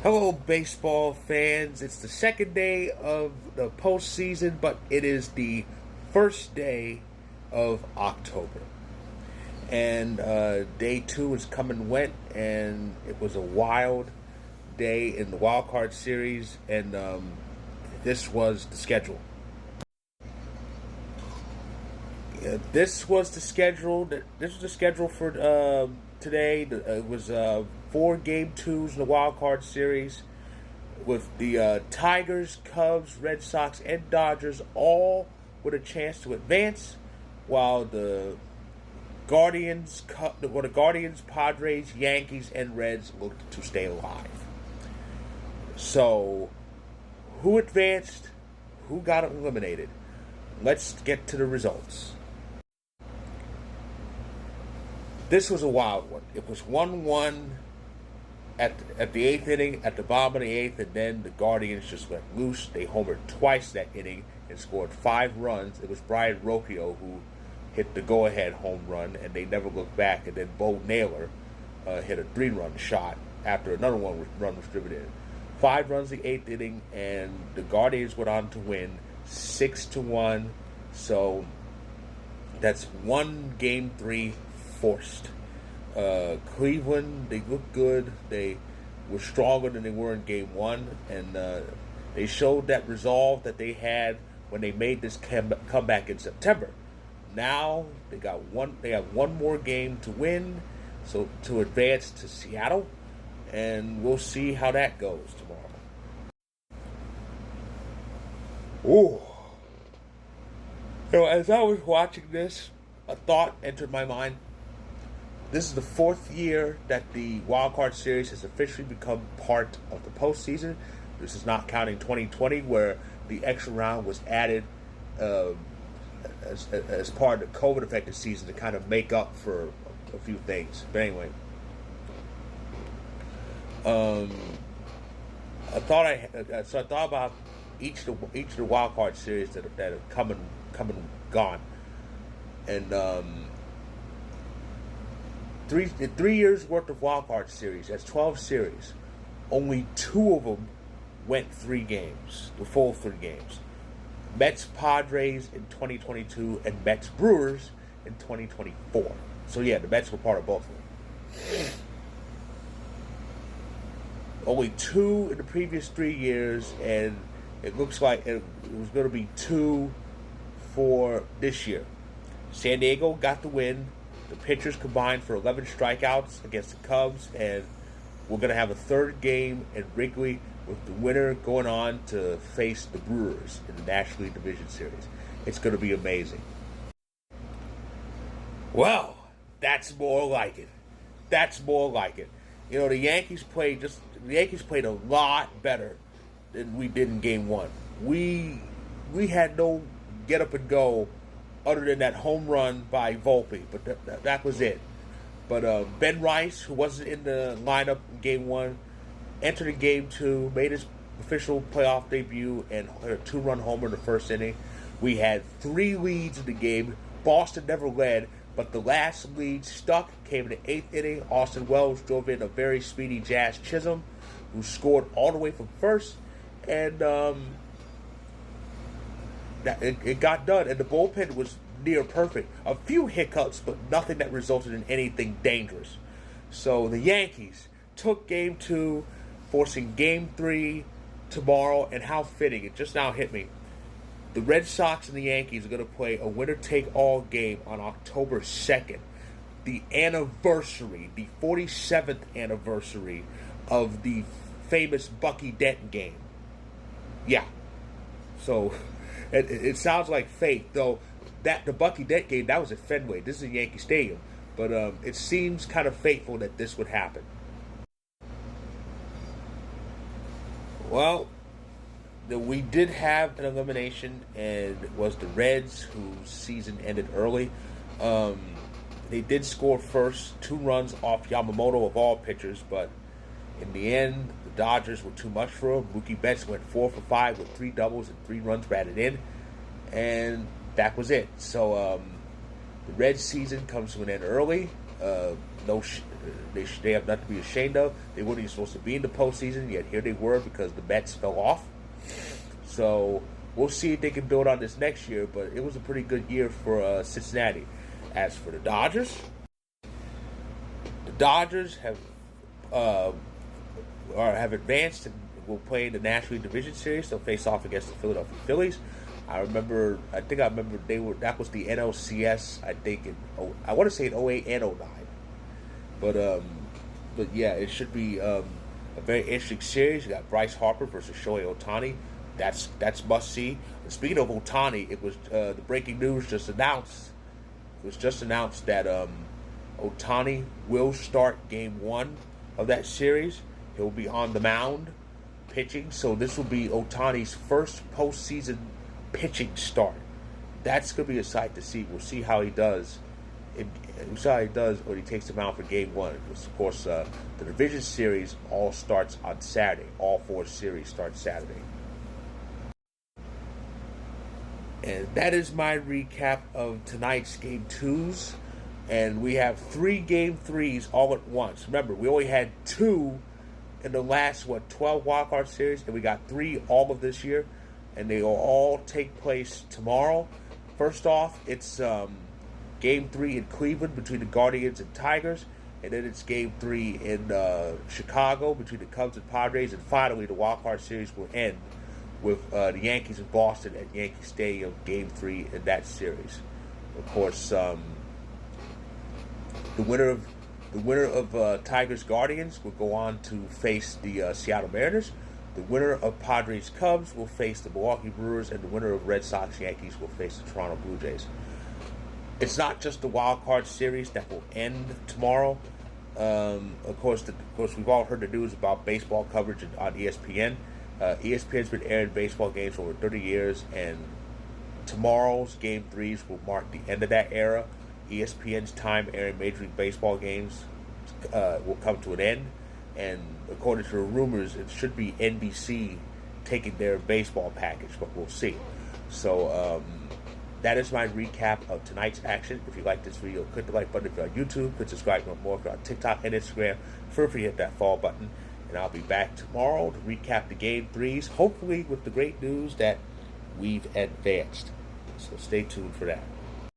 Hello, baseball fans. It's the second day of the postseason, but it is the first day of October. And day two is come and went, and it was a wild day in the wild card series, and this was the schedule. This was the schedule. This was the schedule for today. It was four game twos in the wild card series, with the Tigers, Cubs, Red Sox, and Dodgers all with a chance to advance, while the Guardians, Padres, Yankees, and Reds looked to stay alive. So, who advanced? Who got eliminated? Let's get to the results. This was a wild one. It was 1-1 at the eighth inning, at the bottom of the eighth, and then the Guardians just went loose. They homered twice that inning and scored 5 runs. It was Brian Rocchio who hit the go-ahead home run, and they never looked back. And then Bo Naylor hit a 3-run shot after another run was driven in. 5 runs the eighth inning, and the Guardians went on to win 6-1. So that's one game 3 forced. Cleveland, they looked good. They were stronger than they were in game 1, and they showed that resolve that they had when they made this comeback in September. Now they got one. They have one more game to win, so to advance to Seattle, and we'll see how that goes tomorrow. Ooh. As I was watching this, a thought entered my mind. This is the 4th year that the Wild Card Series has officially become part of the postseason. This is not counting 2020, where the extra round was added as part of the COVID-affected season to kind of make up for a few things. But anyway, I thought about each of the Wild Card Series that have come and gone, and 3 years worth of wild card series. That's 12 series. Only 2 of them went 3 games, the full 3 games. Mets Padres in 2022 and Mets Brewers in 2024. So yeah, the Mets were part of both of them. Only 2 in the previous 3 years, and it looks like it was going to be 2 for this year. San Diego got the win. The pitchers combined for 11 strikeouts against the Cubs, and we're going to have a 3rd game in Wrigley with the winner going on to face the Brewers in the National League Division Series. It's going to be amazing. Well, that's more like it. That's more like it. You know, the Yankees played a lot better than we did in Game 1. We had no get up and go other than that home run by Volpe, but that was it. But Ben Rice, who wasn't in the lineup in Game 1, entered in Game 2, made his official playoff debut, and hit a 2-run homer in the first inning. We had 3 leads in the game. Boston never led, but the last lead stuck, came in the 8th inning. Austin Wells drove in a very speedy Jazz Chisholm, who scored all the way from first, and it got done, and the bullpen was near perfect. A few hiccups, but nothing that resulted in anything dangerous. So the Yankees took Game 2, forcing Game 3 tomorrow, and how fitting. It just now hit me. The Red Sox and the Yankees are going to play a winner-take-all game on October 2nd. The anniversary, the 47th anniversary of the famous Bucky Dent game. Yeah. So it sounds like fate, though. The Bucky Dent game, that was at Fenway. This is Yankee Stadium, but it seems kind of fateful that this would happen. Well, we did have an elimination, and it was the Reds, whose season ended early. They did score first, 2 runs off Yamamoto of all pitchers, but in the end, the Dodgers were too much for him. Mookie Betts went 4 for 5 with 3 doubles and 3 runs batted in, and that was it. So the Reds season comes to an end early. They have nothing to be ashamed of. They weren't even supposed to be in the postseason, yet here they were because the Mets fell off. So we'll see if they can build on this next year, but it was a pretty good year for Cincinnati. As for the Dodgers have advanced and will play in the National League Division Series. They'll face off against the Philadelphia Phillies. I remember that was the NLCS. I want to say in 08 and 09. But yeah, it should be a very interesting series. You got Bryce Harper versus Shohei Ohtani. That's must see. And speaking of Ohtani, it was the breaking news just announced. It was just announced that Ohtani will start Game 1 of that series. He'll be on the mound pitching. So this will be Ohtani's first postseason pitching start. That's going to be a sight to see. We'll see how he does. We'll see how he does when he takes the mound for Game 1. Because, of course, the division series all starts on Saturday. All 4 series start Saturday. And that is my recap of tonight's Game 2s. And we have 3 Game 3s all at once. Remember, we only had 2 in the last, 12 wildcard series. And we got 3 all of this year. And they will all take place tomorrow. First off, it's Game 3 in Cleveland between the Guardians and Tigers. And then it's Game 3 in Chicago between the Cubs and Padres. And finally, the wildcard series will end with the Yankees in Boston at Yankee Stadium, Game 3 in that series. Of course, the winner of Tigers Guardians will go on to face the Seattle Mariners. The winner of Padres Cubs will face the Milwaukee Brewers, and the winner of Red Sox Yankees will face the Toronto Blue Jays. It's not just the wild card series that will end tomorrow. Of course, we've all heard the news about baseball coverage on ESPN. ESPN's been airing baseball games for over 30 years, and tomorrow's Game 3s will mark the end of that era. ESPN's time airing Major League Baseball games will come to an end, and according to the rumors, it should be NBC taking their baseball package, but we'll see. So that is my recap of tonight's action. If you like this video, click the like button. If you're on YouTube, click subscribe for more. If you're on TikTok and Instagram, feel free to hit that follow button. And I'll be back tomorrow to recap the Game 3s, hopefully with the great news that we've advanced. So stay tuned for that.